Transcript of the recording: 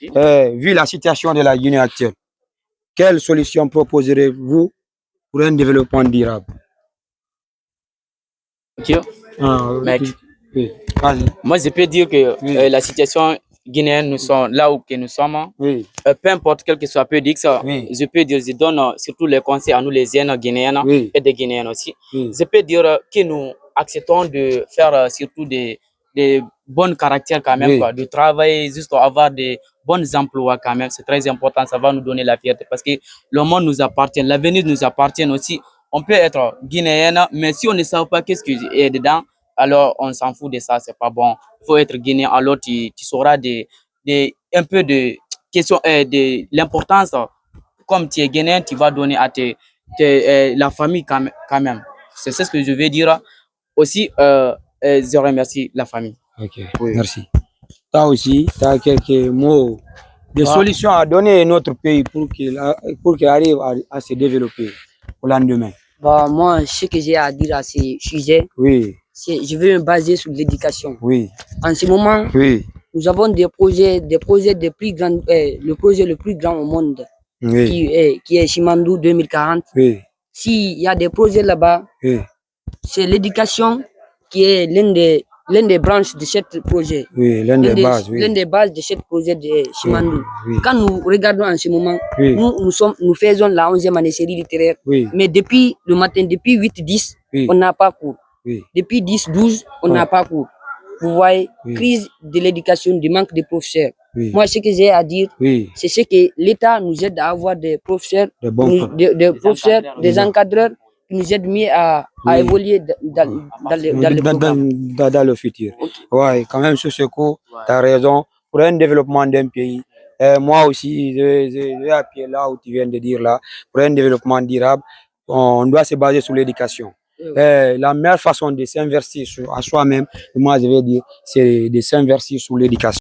Vu la situation de la Guinée actuelle, quelle solution proposerez-vous pour un développement durable? Mec, Oui. moi je peux dire que Oui. la situation guinéenne, nous sommes là où que nous sommes. Oui. Peu importe quel que soit peu dire ça, Oui. je peux dire, je donne surtout les conseils à nous les jeunes guinéennes Oui. et des Guinéennes aussi. Oui. Je peux dire que nous acceptons de faire surtout des bons caractères quand même, Oui. quoi, de travailler juste pour avoir des bons emplois quand même. C'est très important, ça va nous donner la fierté parce que le monde nous appartient, l'avenir nous appartient aussi. On peut être guinéenne, mais si on ne sait pas qu'est-ce qu'il y a dedans, alors on s'en fout de ça, c'est pas bon. Il faut être guinéen, alors tu sauras un peu de question de l'importance. Comme tu es guinéen, tu vas donner à la famille quand même. C'est ce que je veux dire. Aussi, je remercie la famille. Ok, Oui. merci. Toi aussi, tu as quelques mots, des solutions à donner à notre pays pour qu'il arrive à se développer au lendemain. Bah, moi, ce que j'ai à dire à ces sujets, Oui. Je veux me baser sur l'éducation. Oui. En ce moment, oui. Nous avons des projets de plus grands, le projet le plus grand au monde, oui. qui est Chimandou 2040. Oui. S'il y a des projets là-bas, oui. c'est l'éducation qui est l'une des branches de ce projet. Oui, l'une des bases. L'une des bases de ce projet de Chimandou. Oui. Quand nous regardons en ce moment, oui. nous faisons la 11e année série littéraire. Oui. Mais depuis le matin, depuis 8-10, oui. on n'a pas cours. Oui. Depuis 10-12, on n'a pas cours. Vous voyez, crise de l'éducation, du manque de professeurs. Moi, ce que j'ai à dire, c'est ce que l'État nous aide à avoir des professeurs, des encadreurs qui nous aident mieux à évoluer dans le futur. Ouais, quand même, sur ce coup, tu as raison. Pour un développement d'un pays, moi aussi, je vais appuyer là où tu viens de dire là. Pour un développement durable, on doit se baser sur l'éducation. La meilleure façon de s'investir à soi-même, moi je vais dire, c'est de s'investir sur l'éducation.